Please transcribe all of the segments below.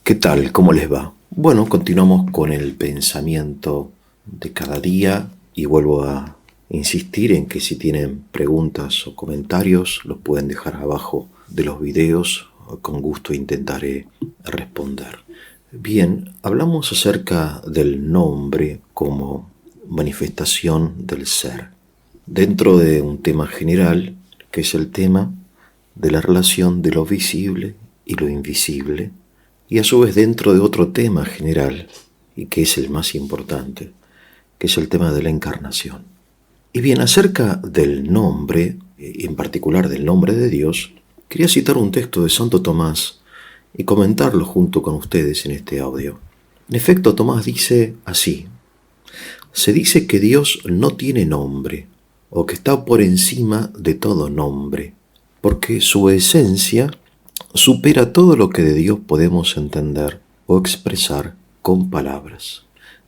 ¿Qué tal? ¿Cómo les va? Bueno, continuamos con el pensamiento de cada día y vuelvo a insistir en que si tienen preguntas o comentarios los pueden dejar abajo de los videos. Con gusto intentaré responder. Bien, hablamos acerca del nombre como manifestación del ser, dentro de un tema general que es el tema de la relación de lo visible y lo invisible, y a su vez dentro de otro tema general, y que es el más importante, que es el tema de la encarnación. Y bien, acerca del nombre, en particular del nombre de Dios, quería citar un texto de Santo Tomás y comentarlo junto con ustedes en este audio. En efecto, Tomás dice así: se dice que Dios no tiene nombre, o que está por encima de todo nombre, porque su esencia supera todo lo que de Dios podemos entender o expresar con palabras.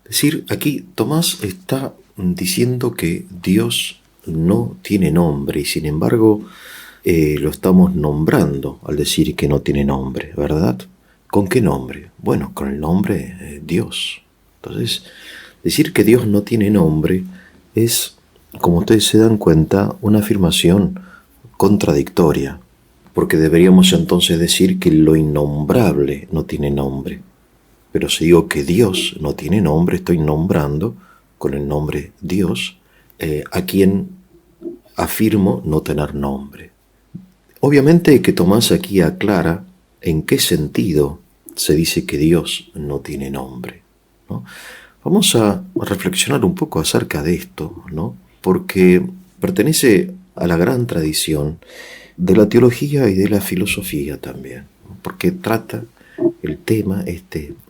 Es decir, aquí Tomás está diciendo que Dios no tiene nombre y sin embargo lo estamos nombrando al decir que no tiene nombre, ¿verdad? ¿Con qué nombre? Bueno, con el nombre Dios. Entonces, decir que Dios no tiene nombre es, como ustedes se dan cuenta, una afirmación contradictoria, porque deberíamos entonces decir que lo innombrable no tiene nombre. Pero si digo que Dios no tiene nombre, estoy nombrando con el nombre Dios a quien afirmo no tener nombre. Obviamente que Tomás aquí aclara en qué sentido se dice que Dios no tiene nombre, ¿no? Vamos a reflexionar un poco acerca de esto, ¿no? Porque pertenece a la gran tradición de la teología y de la filosofía también, ¿no? Porque trata el tema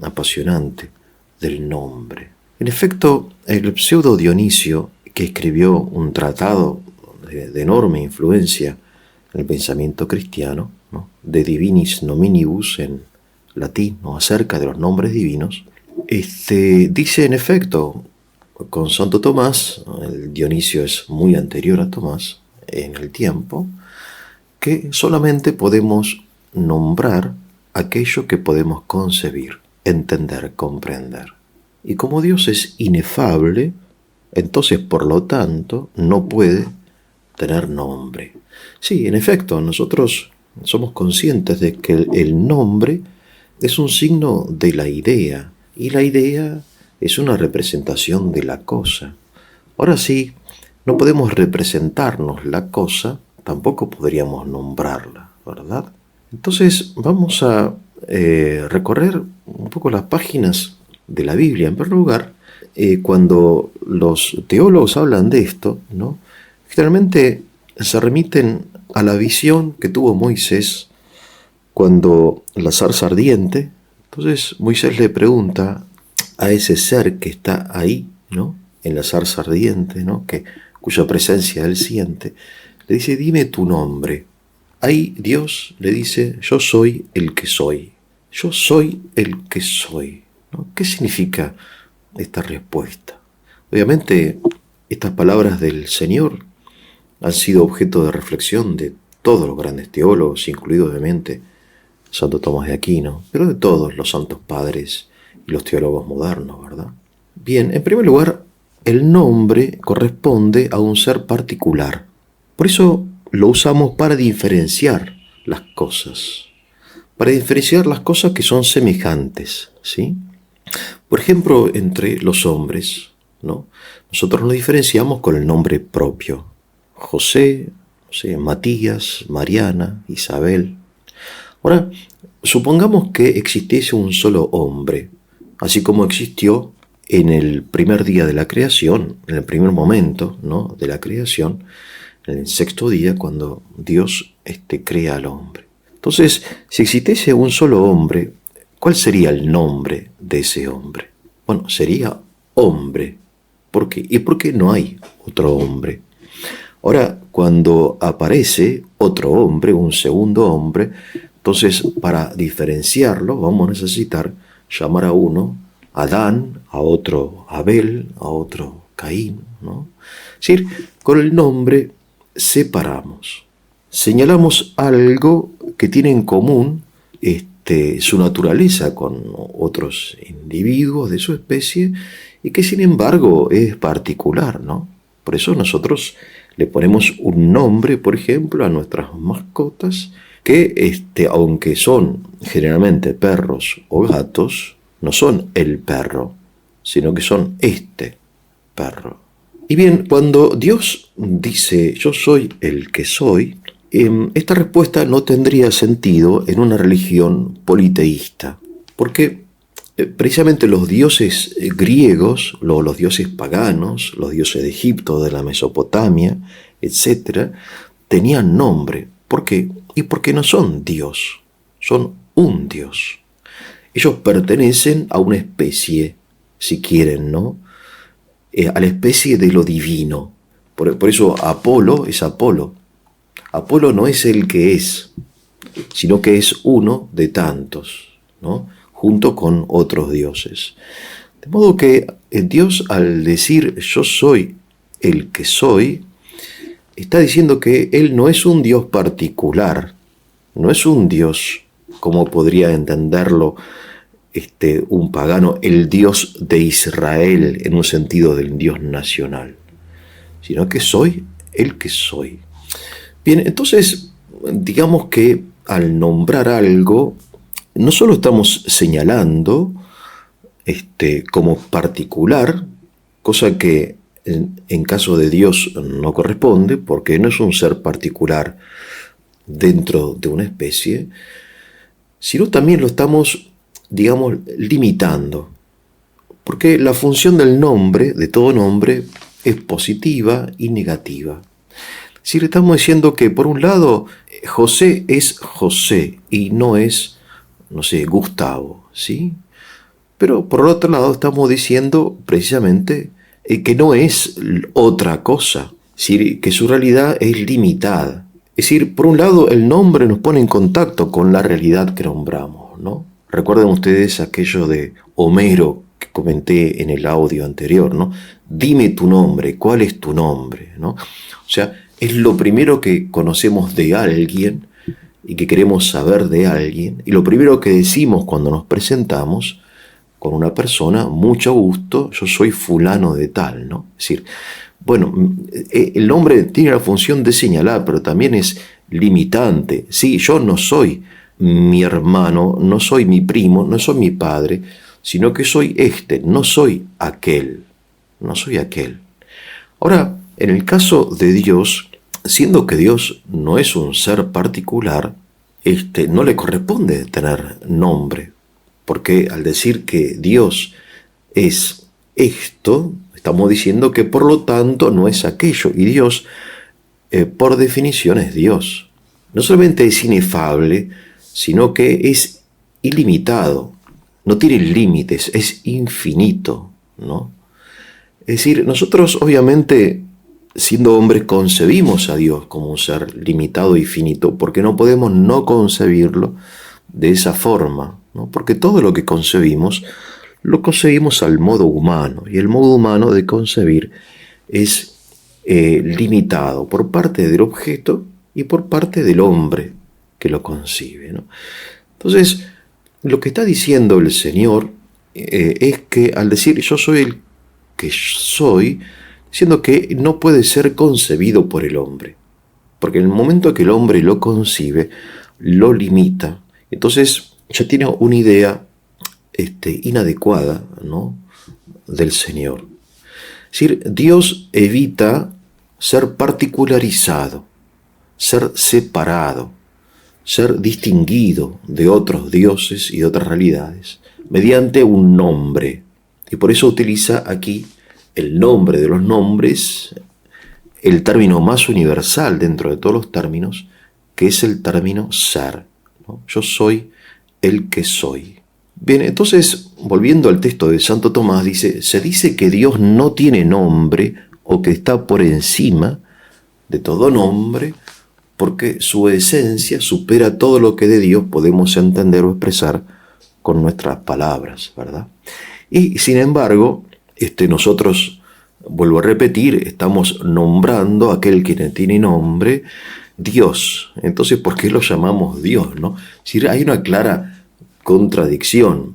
apasionante del nombre. En efecto, el pseudo Dionisio, que escribió un tratado de enorme influencia en el pensamiento cristiano, ¿no? De divinis nominibus en latín, ¿no? Acerca de los nombres divinos, dice en efecto con Santo Tomás, el Dionisio es muy anterior a Tomás en el tiempo, que solamente podemos nombrar aquello que podemos concebir, entender, comprender. Y como Dios es inefable, entonces por lo tanto no puede tener nombre. Sí, en efecto, nosotros somos conscientes de que el nombre es un signo de la idea, y la idea es una representación de la cosa. Ahora sí, no podemos representarnos la cosa, tampoco podríamos nombrarla, ¿verdad? Entonces vamos a recorrer un poco las páginas de la Biblia. En primer lugar, cuando los teólogos hablan de esto, ¿no? Generalmente se remiten a la visión que tuvo Moisés cuando la zarza ardiente. Entonces Moisés le pregunta a ese ser que está ahí, ¿no? En la zarza ardiente, ¿no? Cuya presencia él siente, le dice: dime tu nombre. Ahí Dios le dice: yo soy el que soy. Yo soy el que soy, ¿no? ¿Qué significa esta respuesta? Obviamente, estas palabras del Señor han sido objeto de reflexión de todos los grandes teólogos, incluido obviamente Santo Tomás de Aquino, pero de todos los santos padres y los teólogos modernos, ¿verdad? Bien, en primer lugar, el nombre corresponde a un ser particular. Por eso lo usamos para diferenciar las cosas. Para diferenciar las cosas que son semejantes, ¿sí? Por ejemplo, entre los hombres, ¿no? Nosotros nos diferenciamos con el nombre propio. José, no sé, Matías, Mariana, Isabel. Ahora, supongamos que existiese un solo hombre, así como existió en el primer día de la creación, en el primer momento, ¿no? de la creación, en el sexto día, cuando Dios crea al hombre. Entonces, si existiese un solo hombre, ¿cuál sería el nombre de ese hombre? Bueno, sería hombre. ¿Por qué? ¿Y por qué no hay otro hombre? Ahora, cuando aparece otro hombre, un segundo hombre, entonces para diferenciarlo vamos a necesitar llamar a uno Adán, a otro Abel, a otro Caín, ¿no? Es decir, con el nombre separamos, señalamos algo que tiene en común su naturaleza con otros individuos de su especie y que sin embargo es particular, ¿no? Por eso nosotros le ponemos un nombre, por ejemplo, a nuestras mascotas que, aunque son generalmente perros o gatos, no son el perro, sino que son este perro. Y bien, cuando Dios dice yo soy el que soy, esta respuesta no tendría sentido en una religión politeísta, porque precisamente los dioses griegos, los dioses paganos, los dioses de Egipto, de la Mesopotamia, etc., tenían nombre. ¿Por qué? Y porque no son Dios, son un Dios. Ellos pertenecen a una especie, si quieren, ¿no? A la especie de lo divino. Por eso Apolo es Apolo. Apolo no es el que es, sino que es uno de tantos, ¿no? Junto con otros dioses. De modo que Dios, al decir yo soy el que soy, está diciendo que Él no es un Dios particular, no es un Dios, como podría entenderlo un pagano, el Dios de Israel en un sentido del Dios nacional, sino que soy el que soy. Bien, entonces, digamos que al nombrar algo, no solo estamos señalando como particular, cosa que en caso de Dios no corresponde, porque no es un ser particular dentro de una especie, sino también lo estamos, digamos, limitando, porque la función del nombre, de todo nombre, es positiva y negativa. Si le estamos diciendo que, por un lado, José es José y no es, no sé, Gustavo, ¿sí? Pero por otro lado estamos diciendo precisamente que no es otra cosa, es decir, que su realidad es limitada. Es decir, por un lado, el nombre nos pone en contacto con la realidad que nombramos, ¿no? Recuerden ustedes aquello de Homero que comenté en el audio anterior, ¿no? Dime tu nombre, ¿cuál es tu nombre? ¿No? O sea, es lo primero que conocemos de alguien y que queremos saber de alguien, y lo primero que decimos cuando nos presentamos con una persona, mucho gusto, yo soy fulano de tal, ¿no? Es decir, bueno, el nombre tiene la función de señalar, pero también es limitante. Sí, yo no soy mi hermano, no soy mi primo, no soy mi padre, sino que soy no soy aquel, no soy aquel. Ahora, en el caso de Dios, siendo que Dios no es un ser particular, no le corresponde tener nombre, porque al decir que Dios es esto, estamos diciendo que por lo tanto no es aquello, y Dios, por definición, es Dios. No solamente es inefable, sino que es ilimitado, no tiene límites, es infinito, ¿no? Es decir, nosotros obviamente, siendo hombres, concebimos a Dios como un ser limitado y finito, porque no podemos no concebirlo de esa forma, ¿no? Porque todo lo que concebimos, lo concebimos al modo humano, y el modo humano de concebir es limitado por parte del objeto y por parte del hombre que lo concibe, ¿no? Entonces, lo que está diciendo el Señor es que al decir yo soy el que soy, diciendo que no puede ser concebido por el hombre, porque en el momento que el hombre lo concibe, lo limita, entonces ya tiene una idea inadecuada, ¿no?, del Señor. Es decir, Dios evita ser particularizado, ser separado, ser distinguido de otros dioses y de otras realidades mediante un nombre. Y por eso utiliza aquí el nombre de los nombres, el término más universal dentro de todos los términos, que es el término ser, ¿no? Yo soy el que soy. Bien, entonces, volviendo al texto de Santo Tomás, se dice que Dios no tiene nombre o que está por encima de todo nombre, porque su esencia supera todo lo que de Dios podemos entender o expresar con nuestras palabras, ¿verdad? Y sin embargo, nosotros, vuelvo a repetir, estamos nombrando a aquel que tiene nombre, Dios. Entonces, ¿por qué lo llamamos Dios, no? Es decir, hay una clara contradicción.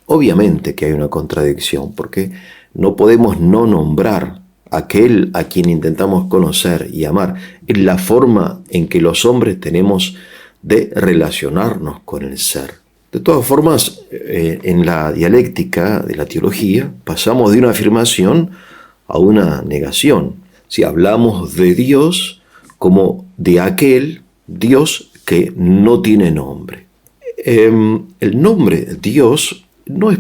Obviamente que hay una contradicción, porque no podemos no nombrar aquel a quien intentamos conocer y amar. Es la forma en que los hombres tenemos de relacionarnos con el ser. De todas formas, en la dialéctica de la teología pasamos de una afirmación a una negación. Si hablamos de Dios como de aquel Dios que no tiene nombre. El nombre Dios no es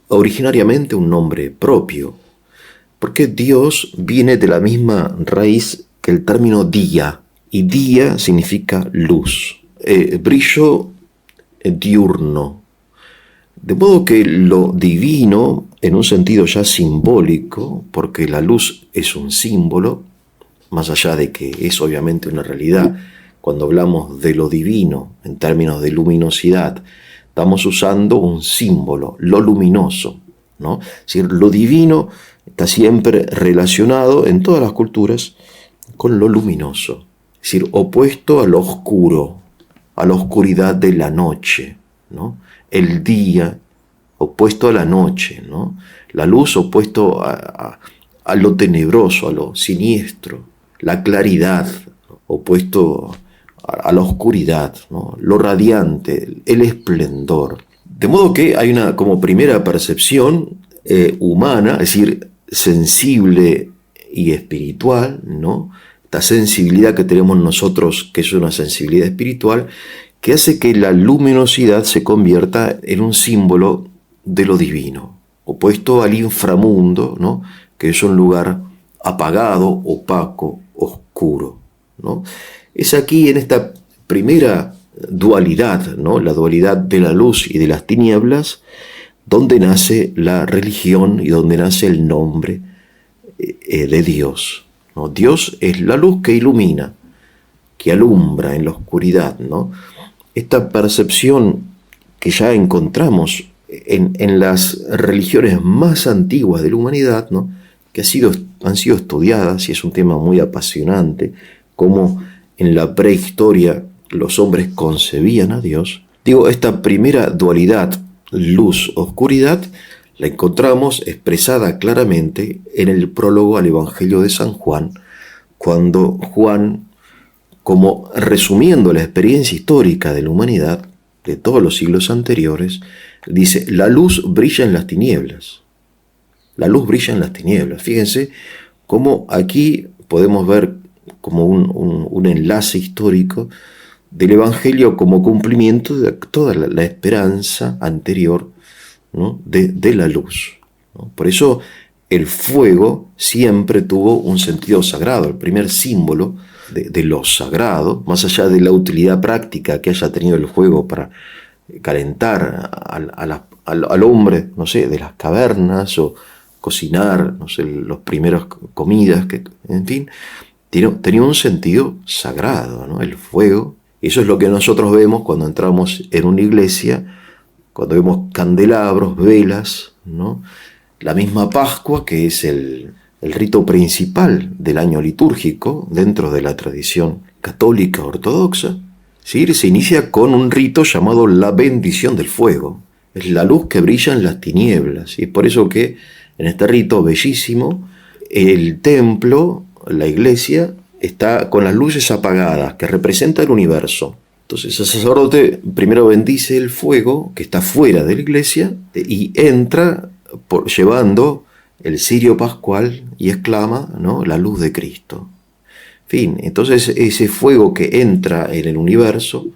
originariamente un nombre propio, porque Dios viene de la misma raíz que el término día, y día significa luz, brillo diurno. De modo que lo divino, en un sentido ya simbólico, porque la luz es un símbolo, más allá de que es obviamente una realidad, cuando hablamos de lo divino en términos de luminosidad, estamos usando un símbolo, lo luminoso, ¿no? Es decir, lo divino está siempre relacionado en todas las culturas con lo luminoso, es decir, opuesto a lo oscuro, a la oscuridad de la noche, ¿no? El día opuesto a la noche, ¿no? La luz opuesto a lo tenebroso, a lo siniestro, la claridad opuesto a la oscuridad, ¿no? Lo radiante, el esplendor. De modo que hay una como primera percepción humana, es decir, sensible y espiritual, ¿no? Esta sensibilidad que tenemos nosotros, que es una sensibilidad espiritual, que hace que la luminosidad se convierta en un símbolo de lo divino, opuesto al inframundo, ¿no? Que es un lugar apagado, opaco, oscuro, ¿no? Es aquí en esta primera dualidad, ¿no? La dualidad de la luz y de las tinieblas, donde nace la religión y donde nace el nombre de Dios, ¿no? Dios es la luz que ilumina, que alumbra en la oscuridad, ¿no? Esta percepción que ya encontramos en las religiones más antiguas de la humanidad, ¿no? Que han sido estudiadas, y es un tema muy apasionante, cómo en la prehistoria los hombres concebían a Dios. Digo, esta primera dualidad, luz-oscuridad, la encontramos expresada claramente en el prólogo al Evangelio de San Juan, cuando Juan, como resumiendo la experiencia histórica de la humanidad de todos los siglos anteriores, dice: la luz brilla en las tinieblas. La luz brilla en las tinieblas. Fíjense cómo aquí podemos ver como un enlace histórico del Evangelio como cumplimiento de toda la esperanza anterior, ¿no? de la luz, ¿no? Por eso el fuego siempre tuvo un sentido sagrado, el primer símbolo de lo sagrado, más allá de la utilidad práctica que haya tenido el fuego para calentar al hombre, no sé, de las cavernas, o cocinar, no sé, las primeras comidas, en fin, tenía un sentido sagrado, ¿no? El fuego. Eso es lo que nosotros vemos cuando entramos en una iglesia, cuando vemos candelabros, velas, ¿no? La misma Pascua, que es el rito principal del año litúrgico dentro de la tradición católica ortodoxa, ¿sí? Se inicia con un rito llamado la bendición del fuego. Es la luz que brilla en las tinieblas. Y es por eso que en este rito bellísimo, el templo, la iglesia, está con las luces apagadas, que representa el universo. Entonces el sacerdote primero bendice el fuego que está fuera de la iglesia y entra llevando el cirio pascual y exclama, ¿no? La luz de Cristo. En fin, entonces ese fuego que entra en el universo,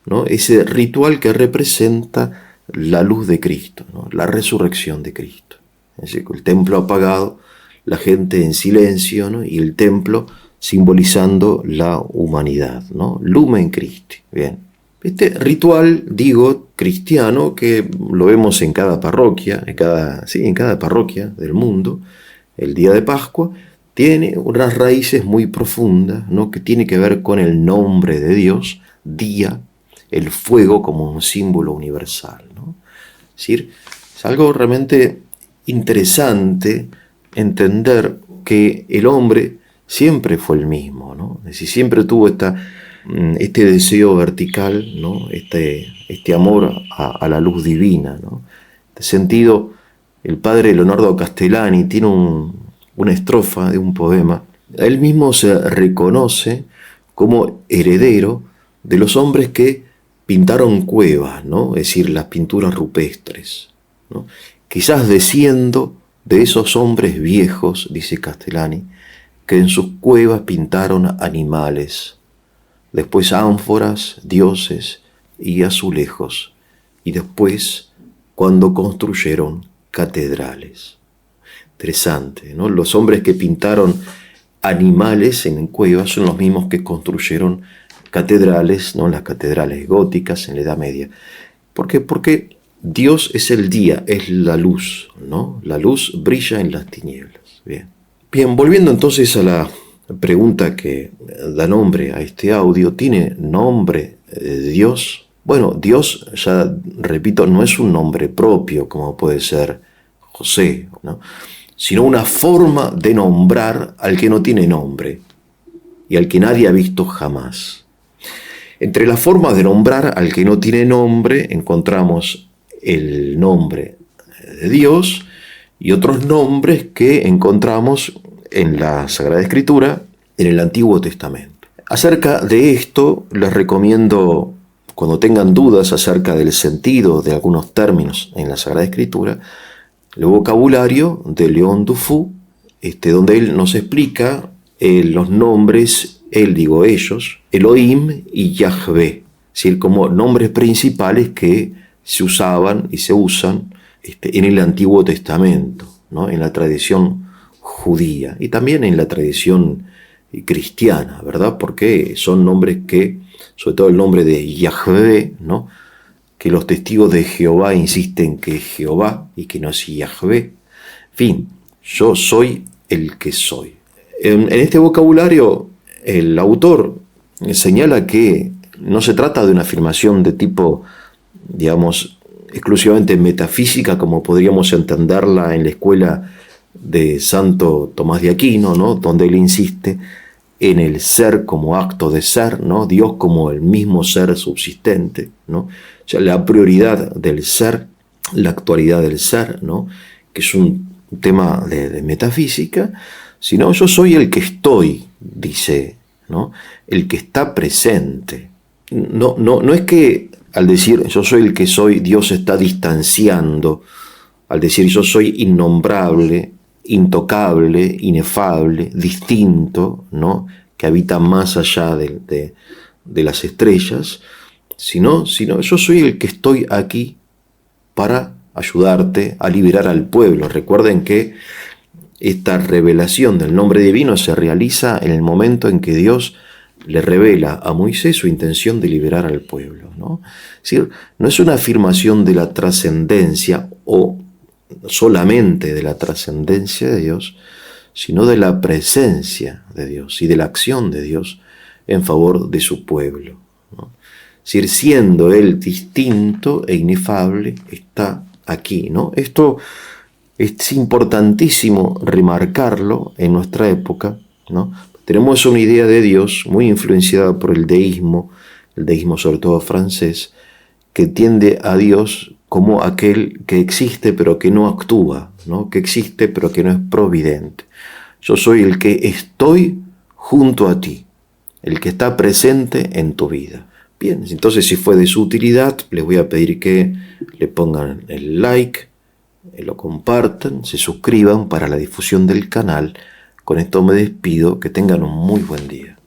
¿no? Ese ritual que representa la luz de Cristo, ¿no? La resurrección de Cristo. Es decir, el templo apagado, la gente en silencio, ¿no? Y el templo simbolizando la humanidad, ¿no? Lumen Christi. Bien. Este ritual, digo, cristiano, que lo vemos en cada parroquia, en cada parroquia del mundo, el día de Pascua, tiene unas raíces muy profundas, ¿no? Que tiene que ver con el nombre de Dios, día, el fuego como un símbolo universal, ¿no? Es decir, es algo realmente interesante entender que el hombre siempre fue el mismo, ¿no? Es decir, siempre tuvo esta este deseo vertical, ¿no? Este amor a la luz divina, ¿no? En este sentido, el padre Leonardo Castellani tiene una estrofa de un poema. Él mismo se reconoce como heredero de los hombres que pintaron cuevas, ¿no? Es decir, las pinturas rupestres, ¿no? Quizás desciendo de esos hombres viejos, dice Castellani, que en sus cuevas pintaron animales, después ánforas, dioses y azulejos, y después cuando construyeron catedrales. Interesante, ¿no? Los hombres que pintaron animales en cuevas son los mismos que construyeron catedrales, ¿no? Las catedrales góticas en la Edad Media. ¿Por qué? Porque Dios es el día, es la luz, ¿no? La luz brilla en las tinieblas. Bien, volviendo entonces a la pregunta que da nombre a este audio, ¿tiene nombre Dios? Bueno, Dios, ya repito, no es un nombre propio como puede ser José, ¿no? Sino una forma de nombrar al que no tiene nombre y al que nadie ha visto jamás. Entre las formas de nombrar al que no tiene nombre encontramos el nombre de Dios y otros nombres que encontramos en la Sagrada Escritura, en el Antiguo Testamento. Acerca de esto les recomiendo, cuando tengan dudas acerca del sentido de algunos términos en la Sagrada Escritura, el vocabulario de León Dufour, donde él nos explica los nombres, ellos, Elohim y Yahvé, es decir, como nombres principales que se usaban y se usan en el Antiguo Testamento, ¿no? En la tradición judía y también en la tradición cristiana, ¿verdad? Porque son nombres que, sobre todo el nombre de Yahvé, ¿no? Que los testigos de Jehová insisten que es Jehová y que no es Yahvé. En fin, yo soy el que soy. En este vocabulario, el autor señala que no se trata de una afirmación de tipo, digamos, exclusivamente metafísica, como podríamos entenderla en la escuela de Santo Tomás de Aquino, ¿no? Donde él insiste en el ser como acto de ser, ¿no? Dios como el mismo ser subsistente, ¿no? O sea, la prioridad del ser, la actualidad del ser, ¿no? Que es un tema de metafísica, sino yo soy el que estoy, dice, ¿no? El que está presente. No es que al decir yo soy el que soy, Dios se está distanciando, al decir yo soy innombrable, intocable, inefable, distinto, ¿no? Que habita más allá de las estrellas, sino yo soy el que estoy aquí para ayudarte a liberar al pueblo. Recuerden que esta revelación del nombre divino se realiza en el momento en que Dios le revela a Moisés su intención de liberar al pueblo, ¿no? Es decir, no es una afirmación de la trascendencia o solamente de la trascendencia de Dios, sino de la presencia de Dios y de la acción de Dios en favor de su pueblo, ¿no? Es decir, siendo Él distinto e inefable, está aquí, ¿no? Esto es importantísimo remarcarlo en nuestra época, ¿no? Tenemos una idea de Dios muy influenciada por el deísmo sobre todo francés, que tiende a Dios como aquel que existe pero que no actúa, ¿no? Que existe pero que no es providente. Yo soy el que estoy junto a ti, el que está presente en tu vida. Bien, entonces si fue de su utilidad, les voy a pedir que le pongan el like, lo compartan, se suscriban para la difusión del canal. Con esto me despido, que tengan un muy buen día.